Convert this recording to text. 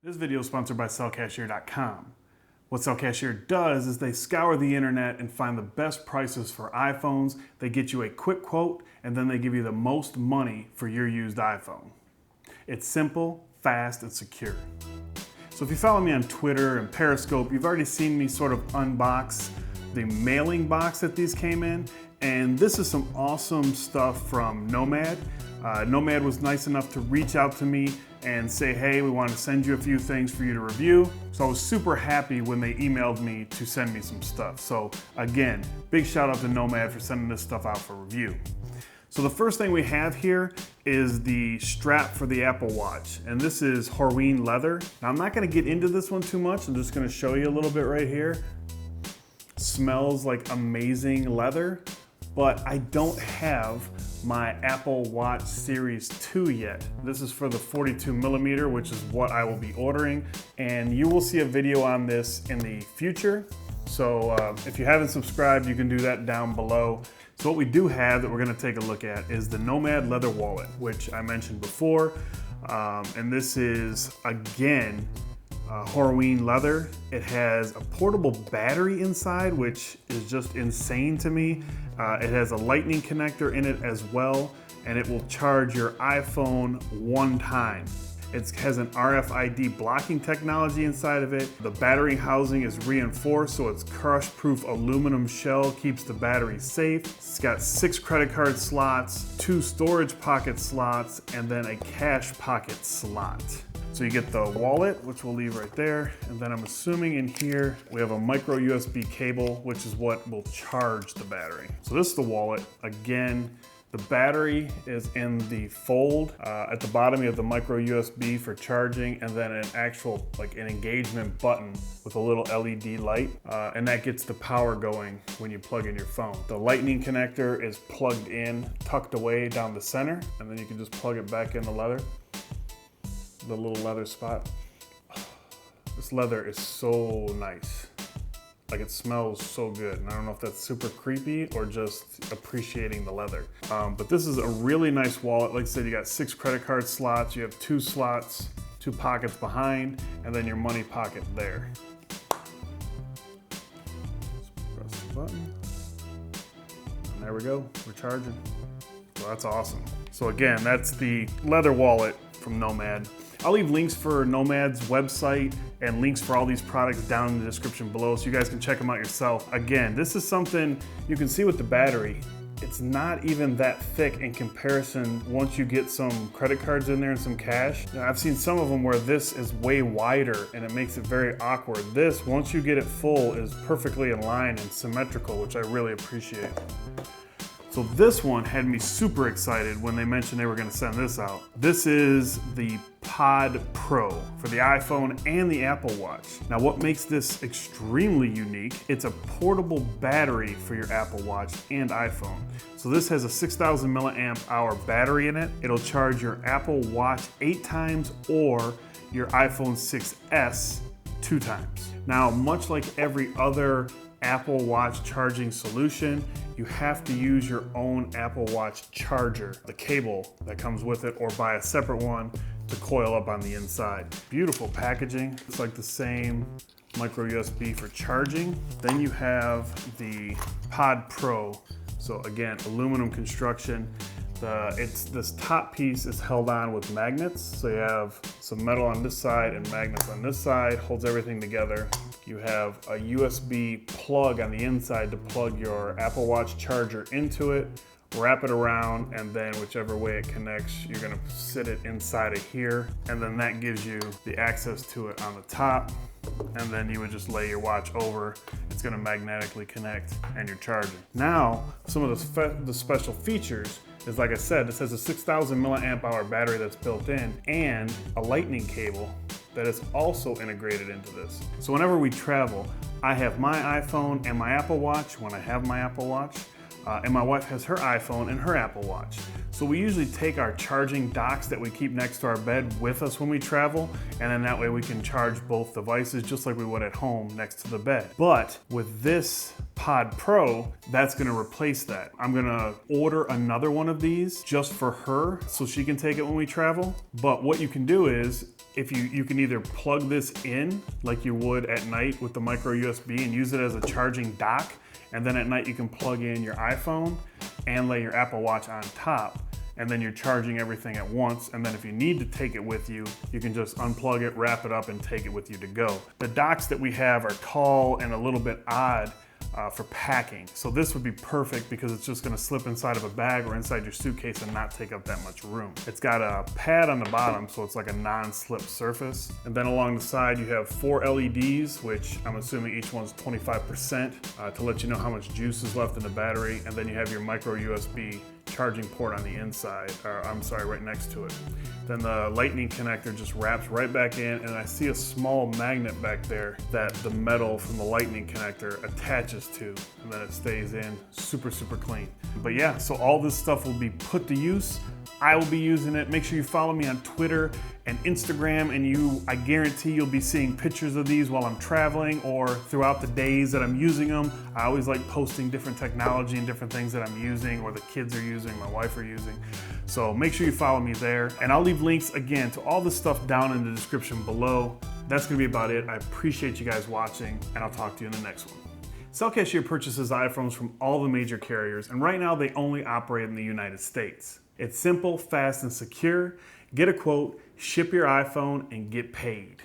This video is sponsored by sellcashier.com. What Sellcashier does is they scour the internet and find the best prices for iPhones. They get you a quick quote and then they give you the most money for your used iPhone. It's simple, fast, and secure. So if you follow me on Twitter and Periscope, you've already seen me sort of unbox the mailing box that these came in. And this is some awesome stuff from Nomad. Nomad was nice enough to reach out to me and say, hey, we want to send you a few things for you to review. So I was super happy when they emailed me to send me some stuff. So again, big shout out to Nomad for sending this stuff out for review. So the first thing we have here is the strap for the Apple Watch. And this is Horween leather. Now I'm not gonna get into this one too much. I'm just gonna show you a little bit right here. Smells like amazing leather, but I don't have my Apple Watch Series 2 yet. This is for the 42mm, which is what I will be ordering. And you will see a video on this in the future. So if you haven't subscribed, you can do that down below. So what we do have that we're gonna take a look at is the Nomad leather wallet, which I mentioned before. And this is, again, Horween leather. It has a portable battery inside, which is just insane to me. It has a lightning connector in it as well, and it will charge your iPhone one time. It has an RFID blocking technology inside of it. The battery housing is reinforced, so its crush-proof aluminum shell keeps the battery safe. It's got 6 credit card slots, 2 storage pocket slots, and then a cash pocket slot. So you get the wallet, which we'll leave right there. And then I'm assuming in here, we have a micro USB cable, which is what will charge the battery. So this is the wallet. Again, the battery is in the fold. At the bottom, you have the micro USB for charging, and then an actual, like an engagement button with a little LED light. And that gets the power going when you plug in your phone. The lightning connector is plugged in, tucked away down the center, and then you can just plug it back in the leather. The little leather spot. This leather is so nice. Like, it smells so good. And I don't know if that's super creepy or just appreciating the leather. But this is a really nice wallet. Like I said, you got 6 credit card slots. You have 2 slots, 2 pockets behind, and then your money pocket there. Just press the button. And there we go, we're charging. So that's awesome. So again, that's the leather wallet from Nomad. I'll leave links for Nomad's website and links for all these products down in the description below so you guys can check them out yourself. Again, this is something you can see with the battery. It's not even that thick in comparison once you get some credit cards in there and some cash. Now, I've seen some of them where this is way wider and it makes it very awkward. This, once you get it full, is perfectly in line and symmetrical, which I really appreciate. So this one had me super excited when they mentioned they were gonna send this out. This is the Pod Pro for the iPhone and the Apple Watch. Now what makes this extremely unique, it's a portable battery for your Apple Watch and iPhone. So this has a 6,000 milliamp hour battery in it. It'll charge your Apple Watch 8 times or your iPhone 6S 2 times. Now, much like every other Apple Watch charging solution, you have to use your own Apple Watch charger, the cable that comes with it, or buy a separate one to coil up on the inside. Beautiful packaging. It's like the same micro USB for charging. Then you have the Pod Pro. So again, aluminum construction. This top piece is held on with magnets. So you have some metal on this side and magnets on this side, holds everything together. You have a USB plug on the inside to plug your Apple Watch charger into it, wrap it around, and then whichever way it connects, you're gonna sit it inside of here. And then that gives you the access to it on the top. And then you would just lay your watch over. It's gonna magnetically connect and you're charging. Now, some of the special features is, like I said, this has a 6,000 milliamp hour battery that's built in and a lightning cable that is also integrated into this. So whenever we travel, I have my iPhone and my Apple Watch when I have my Apple Watch, and my wife has her iPhone and her Apple Watch. So we usually take our charging docks that we keep next to our bed with us when we travel, and then that way we can charge both devices just like we would at home next to the bed. But with this Pod Pro, that's gonna replace that. I'm gonna order another one of these just for her so she can take it when we travel. But what you can do is you can either plug this in like you would at night with the micro USB and use it as a charging dock, and then at night you can plug in your iPhone and lay your Apple Watch on top, and then you're charging everything at once. And then if you need to take it with you, you can just unplug it, wrap it up, and take it with you to go. The docks that we have are tall and a little bit odd for packing. So this would be perfect because it's just gonna slip inside of a bag or inside your suitcase and not take up that much room. It's got a pad on the bottom, so it's like a non-slip surface. And then along the side, you have 4 LEDs, which I'm assuming each one's 25% to let you know how much juice is left in the battery. And then you have your micro USB charging port on the inside, right next to it. Then the lightning connector just wraps right back in, and I see a small magnet back there that the metal from the lightning connector attaches to, and then it stays in super, super clean. But yeah, so all this stuff will be put to use. I will be using it. Make sure you follow me on Twitter and Instagram, and I guarantee you'll be seeing pictures of these while I'm traveling or throughout the days that I'm using them. I always like posting different technology and different things that I'm using or the kids are using, my wife are using. So make sure you follow me there. And I'll leave links again to all this stuff down in the description below. That's gonna be about it. I appreciate you guys watching, and I'll talk to you in the next one. Cell Cashier purchases iPhones from all the major carriers, and right now they only operate in the United States. It's simple, fast, and secure. Get a quote, ship your iPhone, and get paid.